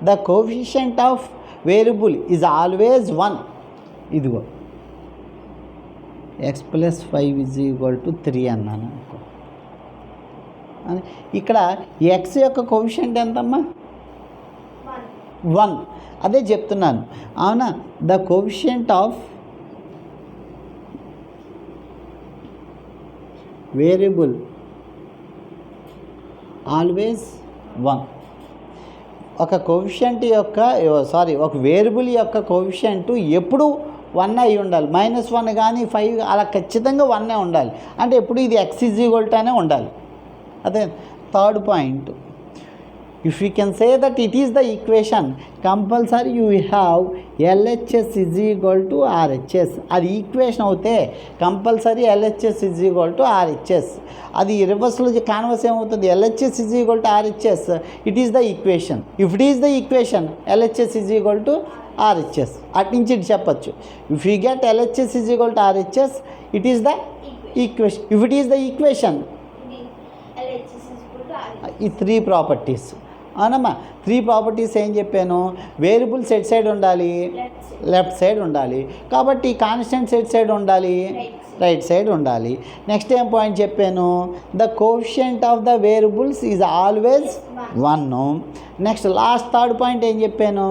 the coefficient of variable is always 1. ఇదిగో x + 5 ఈజ్ ఈక్వల్ టు 3 అన్నాను. ఇక్కడ x యొక్క కోఎఫిషియంట్ ఎంతమ్మా, 1. అదే చెప్తున్నాను. అవునా. The coefficient of variable always 1. ఒక కోఎఫిషియంట్ యొక్క ఒక వేరియబుల్ యొక్క కోఎఫిషియంట్ ఎప్పుడు 1 అయి ఉండాలి. -1 కానీ 5 అలా ఖచ్చితంగా 1 ఉండాలి. అంటే ఎప్పుడు ఇది x ఈజ్ ఈక్వల్ టు అనే ఉండాలి. అదే third point. If you can say that it is the equation, compulsory you have LHS is equal to RHS. అది ఈక్వేషన్ అవుతే compulsory LHS is equal to RHS. అది రివర్స్లో కాన్వర్స్ ఏమవుతుంది, LHS is equal to RHS, it is the equation. If it is the equation, LHS is equal to RHS. అటు నుంచి ఇటు చెప్పచ్చు. If you get LHS is equal to RHS, it is the equation. If it is the equation, ఈ 3 ప్రాపర్టీస్. అవునమ్మా. 3 ప్రాపర్టీస్ ఏం చెప్పాను, వేరియబుల్స్ ఎట్ సైడ్ ఉండాలి, లెఫ్ట్ సైడ్ ఉండాలి. కాబట్టి కాన్స్టెంట్స్ ఎట్ సైడ్ ఉండాలి, రైట్ సైడ్ ఉండాలి. నెక్స్ట్ ఏం పాయింట్ చెప్పాను, the coefficient of the variables is always 1. Next last third point ఏం చెప్పాను,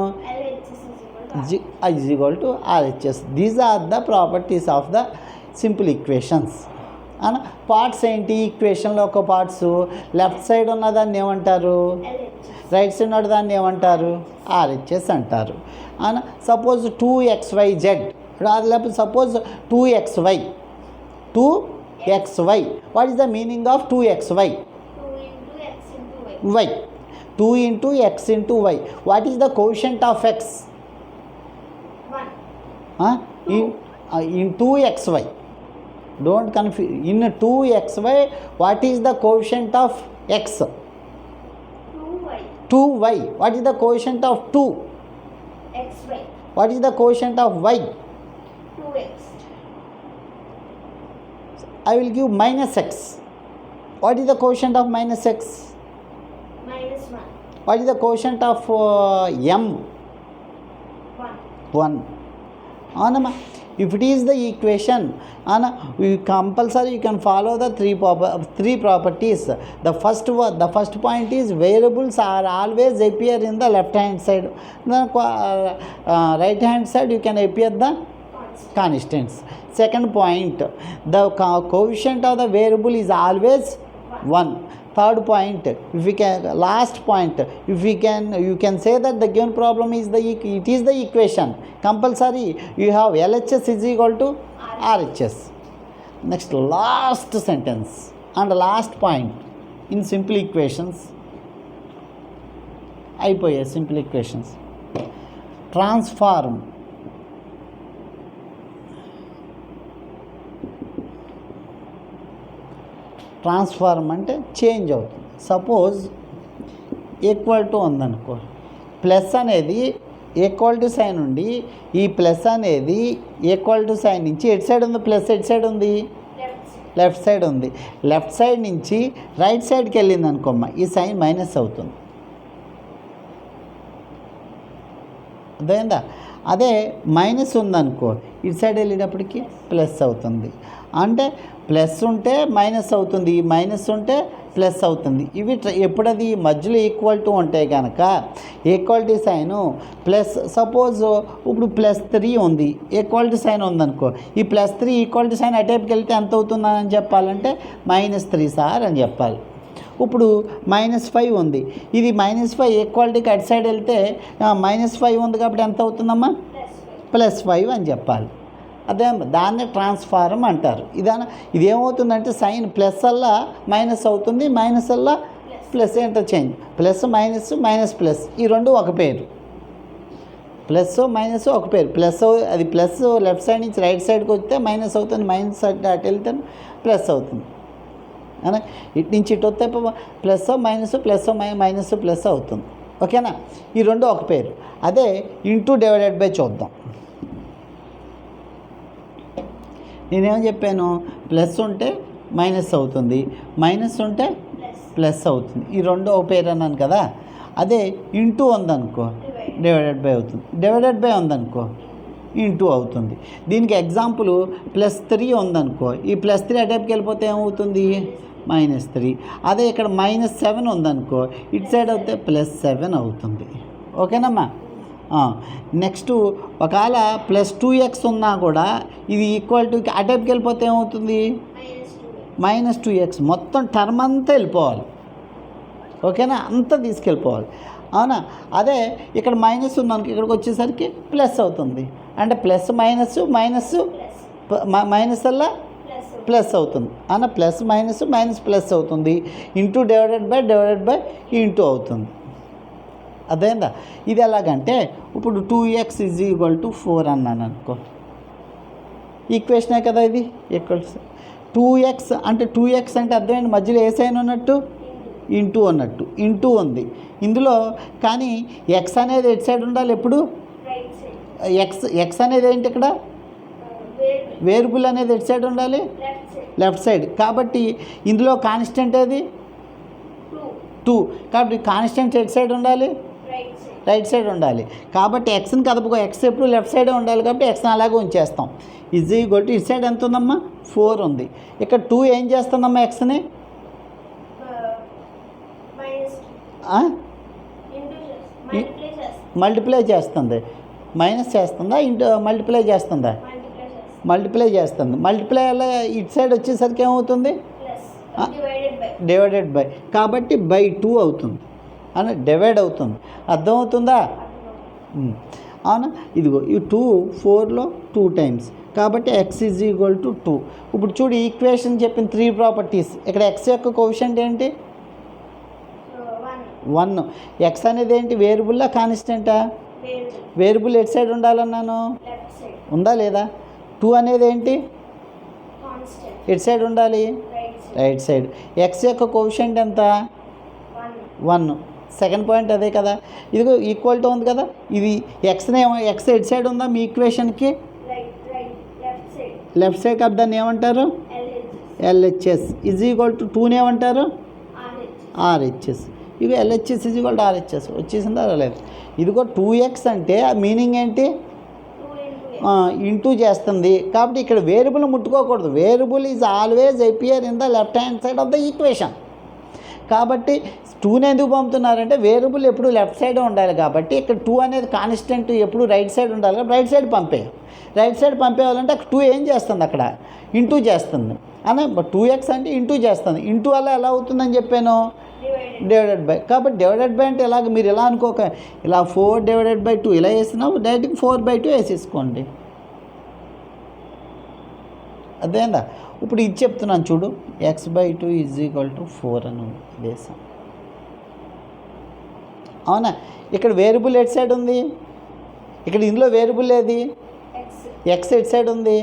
is equal to RHS. These are the properties of the simple equations. అన్న పార్ట్స్ ఏంటి, ఈక్వేషన్లో ఒక పార్ట్స్ లెఫ్ట్ సైడ్ ఉన్నదాన్ని ఏమంటారు, రైట్ సైడ్ ఉన్నదాన్ని ఏమంటారు, RHS అంటారు. అన్న సపోజ్ 2xyz, లేకపోతే suppose 2xy xy. What is the meaning of 2xy? 2 into x into y. Y. 2 into x into y. What is the quotient of x? 1. Huh? In 2xy. Don't confuse. In 2xy, what is the quotient of x? 2y. 2y. What is the quotient of 2? xy. What is the quotient of y? 2x. I will give minus x. What is the quotient of minus x? minus 1. What is the quotient of m? 1. 1. Anama. If it is the equation, we compulsory you can follow the three properties. The first point is variables are always appear in the left hand side. The right hand side you can appear the constants. Second point, the coefficient of the variable is always 1. Third point, last point, you can say that the given problem is it is the equation. Compulsory you have LHS is equal to RHS. Next, last sentence and last point in simple equations. అయిపోయాయి simple equations. Transform అంటే చేంజ్ అవుతుంది. సపోజ్ ఈక్వల్ టు ఉందనుకో, ప్లస్ అనేది ఈక్వల్ టు సైన్ ఉండి ఈ ప్లస్ అనేది ఈక్వల్ టు సైన్ నుంచి ఎటు సైడ్ ఉంది? ప్లస్ ఎటు సైడ్ ఉంది? లెఫ్ట్ సైడ్ ఉంది. లెఫ్ట్ సైడ్ నుంచి రైట్ సైడ్కి వెళ్ళింది అనుకోమ్మ, ఈ సైన్ మైనస్ అవుతుంది. అదేందా? అదే మైనస్ ఉందనుకో, ఇటు సైడ్ వెళ్ళేటప్పటికి ప్లస్ అవుతుంది. అంటే ప్లస్ ఉంటే మైనస్ అవుతుంది, మైనస్ ఉంటే ప్లస్ అవుతుంది. ఇవి ఎప్పుడది మధ్యలో ఈక్వల్ టు ఉంటే కనుక ఈక్వాలిటీ సైను ప్లస్, సపోజ్ ఇప్పుడు +3 ఉంది, ఈక్వాలిటీ సైన్ ఉందనుకో, ఈ +3 ఈక్వాలిటీ సైన్ అటేపుకి వెళ్తే ఎంత అవుతుందని చెప్పాలంటే -3 సార్ అని చెప్పాలి. ఇప్పుడు -5 ఉంది, ఇది -5 ఈక్వాలిటీకి అటు సైడ్ వెళ్తే -5 ఉంది కాబట్టి ఎంత అవుతుందమ్మా? +5 అని చెప్పాలి. అదే దాన్నే ట్రాన్స్ఫార్మ్ అంటారు. ఇదేమవుతుందంటే సైన్ ప్లస్ అల్లా మైనస్ అవుతుంది, మైనస్ అల్లా plus interchange. Plus minus, minus plus, ఈ రెండు ఒక పేరు. ప్లస్ మైనస్ ఒక పేరు. ప్లస్ అది ప్లస్ లెఫ్ట్ సైడ్ నుంచి రైట్ సైడ్కి వస్తే మైనస్ అవుతుంది, మైనస్ అటు వెళ్తే ప్లస్ అవుతుంది. అనా ఇటు నుంచి ఇటు వస్తే plus minus, plus minus plus అవుతుంది. ఓకేనా? ఈ రెండు ఒక పేరు. అదే ఇంటూ డివైడెడ్ బై చూద్దాం. నేనేం చెప్పాను? ప్లస్ ఉంటే మైనస్ అవుతుంది, మైనస్ ఉంటే ప్లస్ అవుతుంది. ఈ రెండు ఒక పేరు అన్నాను కదా. అదే ఇంటూ ఉందనుకో డివైడెడ్ బై అవుతుంది, డివైడెడ్ బై ఉందనుకో ఇంటూ అవుతుంది. దీనికి ఎగ్జాంపుల్ +3 ఉందనుకో, ఈ +3 అటేపుకి వెళ్ళిపోతే ఏమవుతుంది? -3. అదే ఇక్కడ -7 ఉందనుకో, ఇటు సైడ్ అవుతే +7 అవుతుంది. ఓకేనమ్మా? నెక్స్ట్ ఒకవేళ +2x ఉన్నా కూడా ఇది ఈక్వల్ టు అటేపుకి వెళ్ళిపోతే ఏమవుతుంది? -2x. మొత్తం టర్మ్ అంతా వెళ్ళిపోవాలి. ఓకేనా? అంతా తీసుకెళ్ళిపోవాలి. అవునా? అదే ఇక్కడ మైనస్ ఉందనుకో, ఇక్కడికి వచ్చేసరికి ప్లస్ అవుతుంది. అంటే ప్లస్ మైనస్, మైనస్ మైనస్ అలా ప్లస్ అవుతుంది. అవునా? ప్లస్ మైనస్, మైనస్ ప్లస్ అవుతుంది. ఇంటూ డివైడెడ్ బై ఇంటూ అవుతుంది. అదేందా? ఇది ఎలాగంటే ఇప్పుడు 2x = 4 అన్నాను అనుకో, ఈక్వేషనే కదా ఇది. ఈక్వల్స్ 2x అంటే అర్థమైంది, మధ్యలో ఏ సైన్ ఉన్నట్టు? ఇంటూ అన్నట్టు. ఇంటూ ఉంది ఇందులో. కానీ ఎక్స్ అనేది ఎటు సైడ్ ఉండాలి ఎప్పుడు? ఎక్స్ అనేది ఏంటి ఇక్కడ? వేరియబుల్ అనేది ఎటు సైడ్ ఉండాలి? Left side. కాబట్టి ఇందులో కాన్స్టెంట్ ఏది? 2. కాబట్టి కాన్స్టెంట్ ఎటు సైడ్ ఉండాలి? రైట్ సైడ్ ఉండాలి. కాబట్టి ఎక్స్ని కదపకో, ఎక్స్ ఎప్పుడు లెఫ్ట్ సైడే ఉండాలి కాబట్టి ఎక్స్ని అలాగే ఉంచేస్తాం. = ఇటు సైడ్ ఎంత ఉందమ్మా? 4 ఉంది. ఇక్కడ 2 ఏం చేస్తుందమ్మా? ఎక్స్ని మల్టిప్లై చేస్తుంది. మైనస్ చేస్తుందా? మల్టిప్లై చేస్తుందా? మల్టిప్లై చేస్తుంది. మల్టిప్లై అలా ఇటు సైడ్ వచ్చేసరికి ఏమవుతుంది? Divided by. కాబట్టి /2 అవుతుంది అని డివైడ్ అవుతుంది. అర్థమవుతుందా? అవునా? ఇదిగో ఈ 2 4లో 2 టైమ్స్ కాబట్టి ఎక్స్ ఈజ్ ఈక్వల్ టు 2. ఇప్పుడు చూడు ఈక్వేషన్ చెప్పిన 3 ప్రాపర్టీస్. ఇక్కడ ఎక్స్ యొక్క కోఎఫిషియంట్ ఏంటి? 1. ఎక్స్ అనేది ఏంటి? వేరియబుల్లా కాన్స్టెంటా? వేరియబుల్ ఎట్ సైడ్ ఉండాలన్నాను, ఉందా లేదా? 2 అనేది ఏంటి? ఎట్ సైడ్ ఉండాలి, రైట్ సైడ్. ఎక్స్ యొక్క కోఎఫిషియంట్ ఎంత? 1. సెకండ్ పాయింట్ అదే కదా. ఇదిగో ఈక్వల్టీ ఉంది కదా, ఇది ఎక్స్నే ఎక్స్ ఎట్ సైడ్ ఉందా మీ ఈక్వేషన్కి? Left side. కాబట్టి దాన్ని ఏమంటారు? ఎల్హెచ్ఎస్ ఈజ్ ఈక్వల్ టు 2ని ఏమంటారు? ఆర్హెచ్ఎస్. ఇక LHS is equal to RHS. వచ్చేసిందా రాలేదు? ఇదిగో 2x అంటే మీనింగ్ ఏంటి? ఇంటూ చేస్తుంది. కాబట్టి ఇక్కడ వేరియబుల్ ముట్టుకోకూడదు. Variable is always appear in the left hand side of the equation. కాబట్టి 2ని ఎందుకు పంపుతున్నారంటే వేరియబుల్ ఎప్పుడు లెఫ్ట్ సైడ్ ఉండాలి. కాబట్టి ఇక్కడ 2 అనేది కాన్స్టెంట్ ఎప్పుడు రైట్ సైడ్ ఉండాలి. రైట్ సైడ్ పంపే. రైట్ సైడ్ పంపేయాలంటే 2 ఏం చేస్తుంది? అక్కడ ఇంటూ చేస్తుంది. అనే 2x అంటే ఇంటూ చేస్తుంది. ఇంటూ వల్ల ఎలా అవుతుందని చెప్పాను? Divided by. కాబట్టి డివైడెడ్ బై అంటే ఎలాగ మీరు ఎలా అనుకోక ఇలా 4/2 ఇలా వేసినావు, డైరెక్ట్గా 4/2 వేసేసుకోండి. అదేందా? ఇప్పుడు ఇది చెప్తున్నాను చూడు, x/2 ఈజ్ ఈక్వల్ టు 4 అని వేసాం. అవునా? ఇక్కడ వేరియబుల్ ఎట్ సైడ్ ఉంది, ఇక్కడ ఇందులో వేరియబుల్ ఏది? ఎక్స్ ఎట్ సైడ్ ఉంది.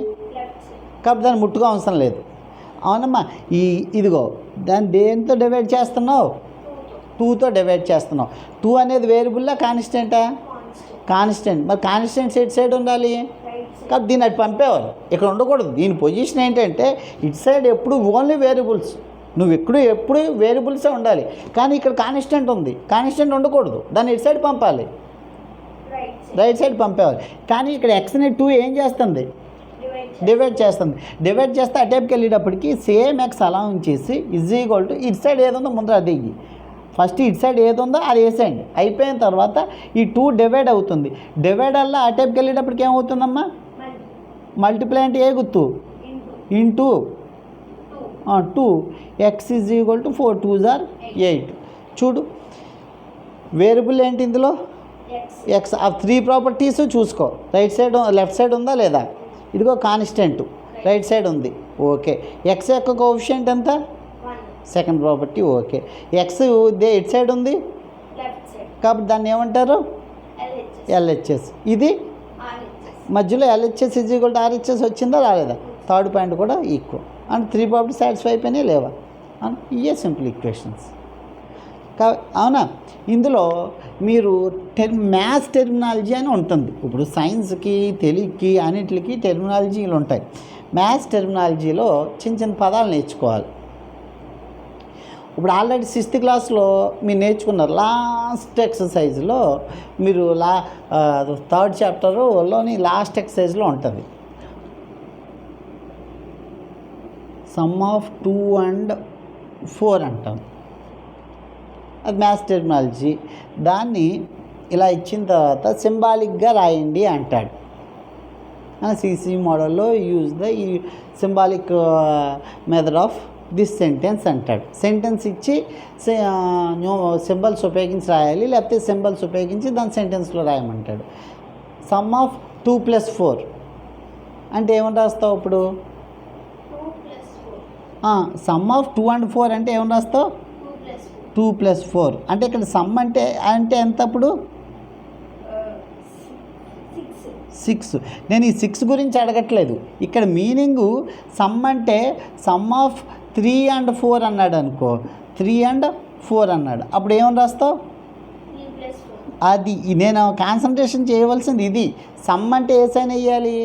కాబట్టి దాన్ని ముట్టుగా అవసరం లేదు. అవునమ్మా. ఇదిగో దాన్ని దేంతో డివైడ్ చేస్తున్నావు? 2తో డివైడ్ చేస్తున్నావు. 2 అనేది వేరియబుల్లా కాన్స్టెంటా? కాన్స్టెంట్. మరి కాన్స్టెంట్స్ ఎట్ సైడ్ ఉండాలి. కాబట్టి దీన్ని అటు పంపేవారు, ఇక్కడ ఉండకూడదు. దీని పొజిషన్ ఏంటంటే ఇటు సైడ్ ఎప్పుడు ఓన్లీ వేరియబుల్స్. నువ్వు ఎప్పుడు వేరియబుల్సే ఉండాలి. కానీ ఇక్కడ కాన్స్టెంట్ ఉంది, కాన్స్టెంట్ ఉండకూడదు. దాన్ని ఇటు సైడ్ పంపాలి, రైట్ సైడ్ పంపేవారు. కానీ ఇక్కడ ఎక్స్ని 2 ఏం చేస్తుంది? డివైడ్ చేస్తుంది. డివైడ్ చేస్తే అటేపుకి వెళ్ళేటప్పటికి సేమ్ ఎక్స్ అలా ఉంచేసి ఈజ్ ఈక్వల్ టు ఇటు సైడ్ ఏదుందో ముందు అది ఫస్ట్ ఇటు సైడ్ ఏది ఉందో అది వేసేయండి. అయిపోయిన తర్వాత ఈ 2 డివైడ్ అవుతుంది. డివైడ్ వల్ల అటేపుకి వెళ్ళేటప్పటికి ఏమవుతుందమ్మా? మల్టిప్లై అంటే ఏ గుర్తు? Into 2. X is equal to 4 2s are 8. చూడు వేరియబుల్ ఏంటి ఇందులో? ఎక్స్. ఆ 3 ప్రాపర్టీస్ చూసుకో. రైట్ సైడ్ లెఫ్ట్ సైడ్ ఉందా లేదా? ఇదిగో కాన్స్టెంట్ రైట్ సైడ్ ఉంది, ఓకే. ఎక్స్ యొక్క కోఎఫిషియంట్ ఎంత? Second property, okay. X at side ఉంది కాబట్టి దాన్ని ఏమంటారు? ఎల్హెచ్ఎస్. ఇది మధ్యలో LHS is equal to RHS వచ్చిందా రాలేదా? థర్డ్ పాయింట్ కూడా ఈక్వల్. అండ్ 3 ప్రాపర్టీ సాటిస్ఫై అయిపోయినాయి లేవా? ఇవే సింపుల్ ఈక్వేషన్స్. అవునా? ఇందులో మీరు మ్యాథ్స్ టెర్మినాలజీ అని ఉంటుంది. ఇప్పుడు సైన్స్కి తెలుగుకి అన్నిటికి టెర్మినాలజీలు ఉంటాయి. మ్యాథ్స్ టెర్మినాలజీలో చిన్న చిన్న పదాలు నేర్చుకోవాలి. ఇప్పుడు ఆల్రెడీ 6th క్లాస్లో మీరు నేర్చుకున్నారు. లాస్ట్ ఎక్సర్సైజ్లో మీరు థర్డ్ చాప్టర్లోని లాస్ట్ ఎక్సర్సైజ్లో ఉంటుంది సమ్ ఆఫ్ 2 and 4 అంటాం. అది మ్యాథ్స్ టెర్మినాలజీ. దాన్ని ఇలా ఇచ్చిన తర్వాత సింబాలిక్గా రాయండి అంటాడు. సిసి మోడల్లో యూజ్ ద ఈ symbolic method of this sentence అంటాడు. సెంటెన్స్ ఇచ్చి సింబల్స్ ఉపయోగించి రాయాలి, లేకపోతే సింబల్స్ ఉపయోగించి దాని సెంటెన్స్లో రాయమంటాడు. సమ్ ఆఫ్ 2 + 4 అంటే ఏమని రాస్తావు ఇప్పుడు? సమ్ ఆఫ్ 2 and 4 అంటే ఏమని రాస్తావు? 2 + 4 అంటే ఇక్కడ సమ్ అంటే ఎంత అప్పుడు? 6. నేను ఈ 6 గురించి అడగట్లేదు. ఇక్కడ మీనింగు సమ్ అంటే సమ్ ఆఫ్ 3 and 4 అన్నాడు అనుకో, 3 and 4 అన్నాడు, అప్పుడు ఏమని రాస్తావు? అది నేను కాన్సన్ట్రేషన్ చేయవలసింది ఇది. సమ్ అంటే ఏ సైన్ వేయాలి?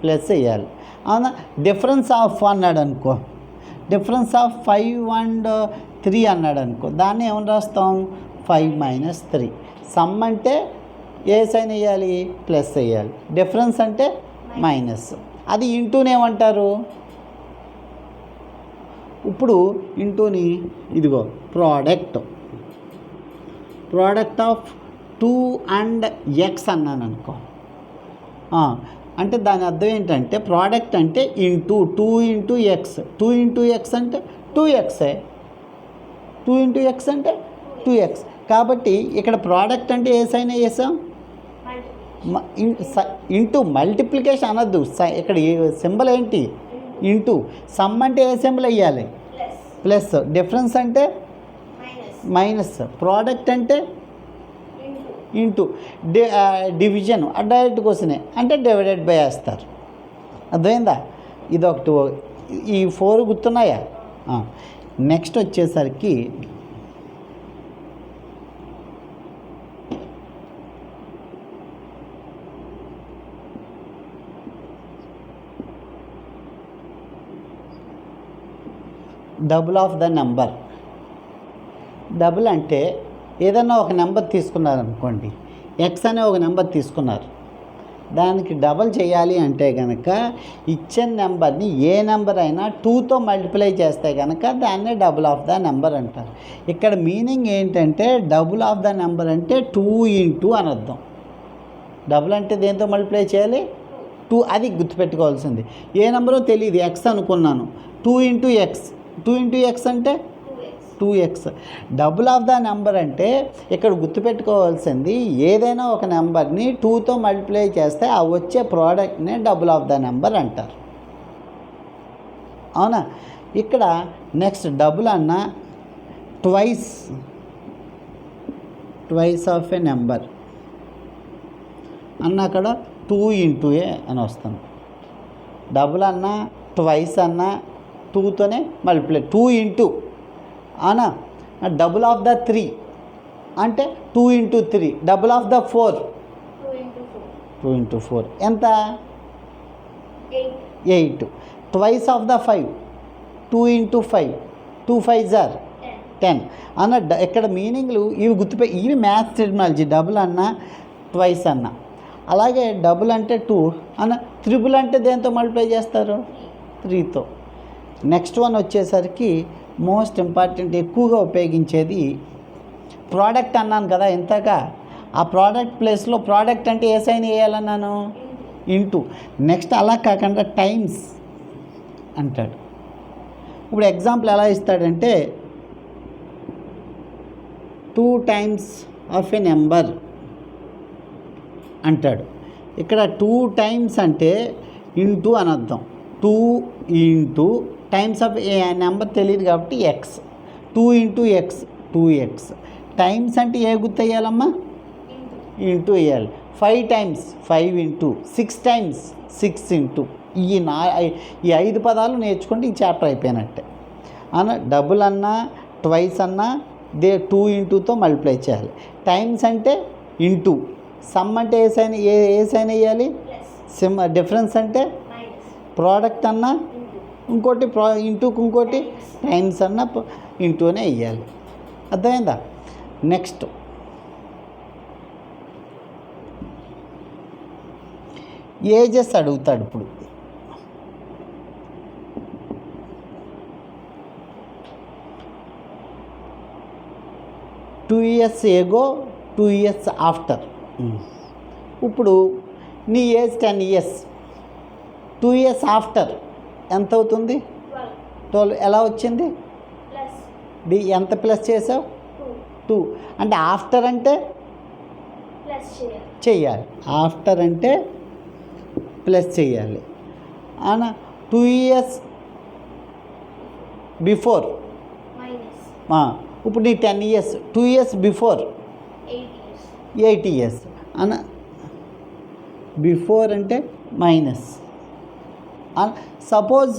ప్లస్ వేయాలి. అవునా? డిఫరెన్స్ ఆఫ్ అన్నాడు అనుకో, డిఫరెన్స్ ఆఫ్ 5 and 3 అన్నాడు అనుకో, దాన్ని ఏమని రాస్తాం? 5 - 3. సమ్ అంటే ఏ సైన్ వేయాలి? ప్లస్ వేయాలి. డిఫరెన్స్ అంటే మైనస్. అది ఇంటూనేమంటారు? ఇప్పుడు ఇంటూని ఇదిగో ప్రోడక్ట్ ఆఫ్ 2 and x అన్నాను అనుకో. అంటే దాని అర్థం ఏంటంటే ప్రోడక్ట్ అంటే ఇంటూ 2 × x. 2 × x అంటే 2x. 2 × x అంటే 2x. కాబట్టి ఇక్కడ ప్రోడక్ట్ అంటే ఏ సైన్ వేసాం? ఇంటూ మల్టిప్లికేషన్ అనొద్దు. ఇక్కడ సింబల్ ఏంటి? ఇంటూ. సమ్ అంటే ఏ సింబల్ వేయాలి? ప్లస్. డిఫరెన్స్ అంటే మైనస్. ప్రోడక్ట్ అంటే ఇంటూ. డివిజన్ డైరెక్ట్ క్వశ్చనే అంటే డివైడెడ్ బై వేస్తారు. అర్థమైందా? ఇదొకటి. ఈ 4 గుర్తున్నాయా? నెక్స్ట్ వచ్చేసరికి double of the number. Double అంటే ఏదైనా ఒక నెంబర్ తీసుకున్నారనుకోండి, ఎక్స్ అనే ఒక నెంబర్ తీసుకున్నారు, దానికి డబల్ చేయాలి అంటే కనుక ఇచ్చిన నెంబర్ని ఏ నెంబర్ అయినా 2తో మల్టిప్లై చేస్తే కనుక దాన్నే డబుల్ ఆఫ్ ద నెంబర్ అంటారు. ఇక్కడ మీనింగ్ ఏంటంటే డబుల్ ఆఫ్ ద నెంబర్ అంటే 2 ఇంటూ అని అర్థం. డబుల్ అంటే దేంతో మల్టిప్లై చేయాలి? 2. అది గుర్తుపెట్టుకోవాల్సింది. ఏ నెంబరో తెలియదు, ఎక్స్ అనుకున్నాను. 2 ఇంటూ ఎక్స్. 2 ఇంటూ ఎక్స్ అంటే 2x. Double of the number అంటే ఇక్కడ గుర్తుపెట్టుకోవాల్సింది ఏదైనా ఒక నెంబర్ని 2తో మల్టిప్లై చేస్తే ఆ వచ్చే ప్రోడక్ట్ని డబుల్ ఆఫ్ ద నెంబర్ అంటారు. అవునా? ఇక్కడ నెక్స్ట్ డబుల్ అన్న ట్వైస్ ఆఫ్ ఏ నెంబర్ అన్న అక్కడ 2 ఇంటూ ఏ అని వస్తుంది. డబుల్ అన్న ట్వైస్ అన్న 2తోనే మల్టిప్లై. 2 ఇంటూ అనా. డబుల్ ఆఫ్ ద 3 అంటే 2 into 3. Double of the 4 2 into 4 ఎంత? 8. Twice of the 5 2 into 5 2 5s are 10 అన్న. ఇక్కడ మీనింగ్లు ఇవి ఇవి మ్యాథ్స్ టెర్మినాలజీ. డబుల్ అన్న ట్వైస్ అన్న. అలాగే డబుల్ అంటే 2 అన్న. త్రిబుల్ అంటే దేంతో మల్టిప్లై చేస్తారు? 3తో. నెక్స్ట్ వన్ వచ్చేసరికి మోస్ట్ ఇంపార్టెంట్, ఎక్కువగా ఉపయోగించేది ప్రోడక్ట్ అన్నాను కదా ఇంతగా. ఆ ప్రోడక్ట్ ప్లేస్లో ప్రోడక్ట్ అంటే ఏ సైన్ వేయాలన్నాను? ఇంటూ. నెక్స్ట్ అలా కాకుండా టైమ్స్ అంటాడు. ఇప్పుడు ఎగ్జాంపుల్ ఎలా ఇస్తాడంటే 2 టైమ్స్ ఆఫ్ ఏ నెంబర్ అంటాడు. ఇక్కడ 2 టైమ్స్ అంటే ఇంటూ అని అర్థం. 2 into times of A number తెలియదు కాబట్టి X. 2 into X 2x. Times అంటే ఏ గుర్తు వేయాలమ్మా? ఇంటూ వేయాలి. 5 టైమ్స్ 5 ఇంటూ. 6 times 6 into. ఈ 5 పదాలు నేర్చుకుంటే ఈ చాప్టర్ అయిపోయినట్టే. అన్న డబుల్ అన్నా ట్వైస్ అన్నా 2 ఇంటూతో మల్టిప్లై చేయాలి. టైమ్స్ అంటే ఇంటూ. సమ్ అంటే ఏ సైన్ వేయాలి? డిఫరెన్స్ అంటే ప్రోడక్ట్ అన్నా ఇంకోటి ఇంటూకి ఇంకోటి టైమ్స్ అన్న ఇంటూనే వేయాలి. అర్థమైందా? నెక్స్ట్ ఏజెస్ అడుగుతాడు. ఇప్పుడు 2 years ago 2 years ఆఫ్టర్. ఇప్పుడు నీ ఏజ్ 10 years. 2 years ఆఫ్టర్ ఎంత అవుతుంది? 12. ఎలా వచ్చింది? ఎంత ప్లస్ చేసావు? 2. అంటే ఆఫ్టర్ అంటే చెయ్యాలి. ఆఫ్టర్ అంటే ప్లస్ చెయ్యాలి. అన్న 2 years బిఫోర్. ఇప్పుడు నీ 10 years. 2 years before 8 years. అన్న బిఫోర్ అంటే మైనస్. సపోజ్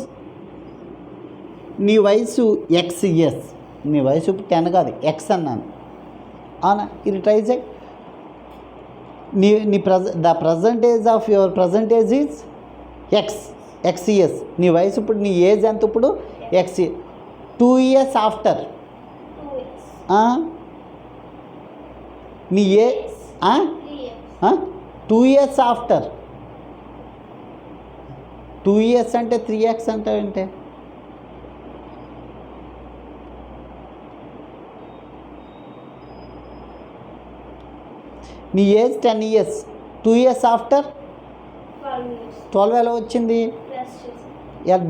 నీ వయసు ఎక్స్ ఇయర్స్. నీ వయసు ఇప్పుడు 10 కాదు, ఎక్స్ అన్నాను. అవునా? ఇది ట్రై చేయి. నీ the present age of your present age is X years. నీ వయసు ఇప్పుడు నీ ఏజ్ ఎంత? ఇప్పుడు ఎక్స్. 2 years ఆఫ్టర్ నీ 2 years ఆఫ్టర్. 2 years అంటే 3x అంటావంటే? నీ ఏజ్ 10 years. 2 years ఆఫ్టర్ 12 ఎలా వచ్చింది?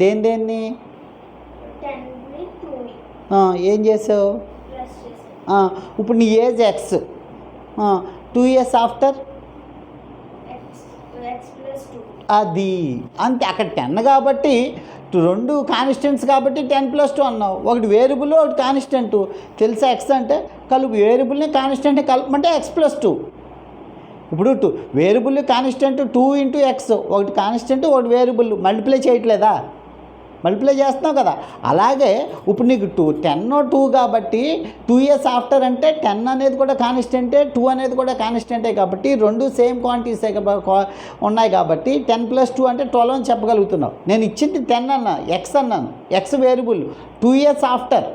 దేన్ని ఏం చేసావు? ఇప్పుడు నీ age X. 2 years after x plus 2. అది అంతే. అక్కడ 10 కాబట్టి రెండు కాన్స్టెంట్స్ కాబట్టి 10+2 అన్నావు. ఒకటి వేరియబుల్ ఒకటి కాన్స్టెంట్. తెలుసా ఎక్స్ అంటే కలుపు, వేరియబుల్ని కాన్స్టెంట్ కలపమంటే x+2. ఇప్పుడు వేరియబుల్ కాన్స్టెంట్ 2 × x, ఒకటి కాన్స్టెంట్ ఒకటి వేరియబుల్, మల్టిప్లై చేయట్లేదా? మల్టిప్లై చేస్తున్నావు కదా. అలాగే ఇప్పుడు నీకు 2 కాబట్టి 2 years ఆఫ్టర్ అంటే 10 అనేది కూడా కాన్స్టెంటే, 2 అనేది కూడా కాన్స్టెంటే కాబట్టి రెండు సేమ్ క్వాంటిటీసే ఉన్నాయి కాబట్టి 10+2 అంటే 12 అని చెప్పగలుగుతున్నావు. నేను ఇచ్చింది 10 అన్నా, ఎక్స్ అన్నాను, ఎక్స్ వేరియబుల్. 2 years ఆఫ్టర్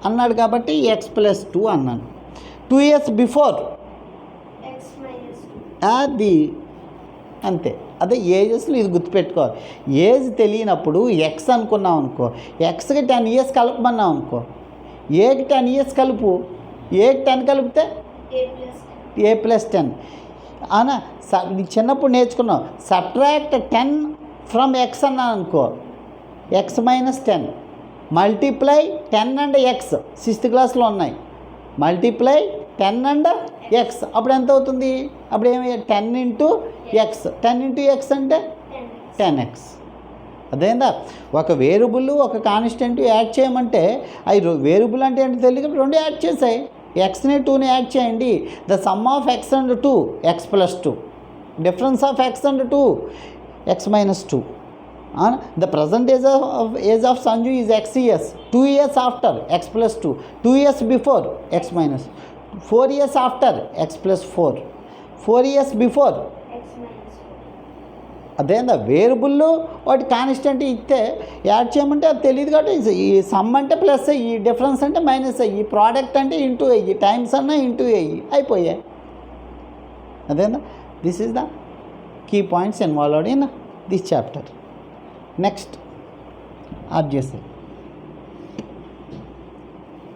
అన్నాడు కాబట్టి x+2 అన్నాను. 2 years బిఫోర్ x minus 2. అది అంతే. అదే ఏజెస్లో ఇది గుర్తుపెట్టుకోవాలి. ఏజ్ తెలియనప్పుడు ఎక్స్ అనుకున్నాం అనుకో, ఎక్స్కి 10 years కలపమన్నాం అనుకో, ఏకి 10 years కలుపు, ఏకి 10 కలిపితే a plus 10. a+10. అవునా? చిన్నప్పుడు నేర్చుకున్నాం. సబ్ట్రాక్ట్ 10 ఫ్రమ్ ఎక్స్ అన్నాను అనుకో, x-10. Multiply 10 and X 6th క్లాస్లో ఉన్నాయి. మల్టిప్లై 10 అండ్ ఎక్స్ అప్పుడు ఎంత అవుతుంది? అప్పుడు ఏమి 10 × x. 10 × x అంటే 10x. అదేందా? ఒక వేరియబుల్ ఒక కాన్స్టెంట్ యాడ్ చేయమంటే అవి వేరియబుల్ అంటే ఏంటో తెలియదు, రెండు యాడ్ చేసాయి. ఎక్స్ని 2ని యాడ్ చేయండి. The sum of x and 2 x+2. Difference of x and 2 x-2. The present age of Sanju is x years. 2 years after x+2. 2 years before x-. 4 years after x+4. 4 years before x minus 4. అదేందా? Variable వాటి కాన్స్టెంట్ ఇస్తే యాడ్ చేయమంటే అది తెలియదు కాబట్టి ఈ సమ్ అంటే ప్లస్ అయ్యి, డిఫరెన్స్ అంటే మైనస్ అయ్యి, ప్రోడక్ట్ అంటే ఇంటూ అయ్యి, టైమ్స్ అన్నా ఇంటూ అయ్యి అయిపోయాయి. అదేందా? This is the key points involved in this chapter. Next object.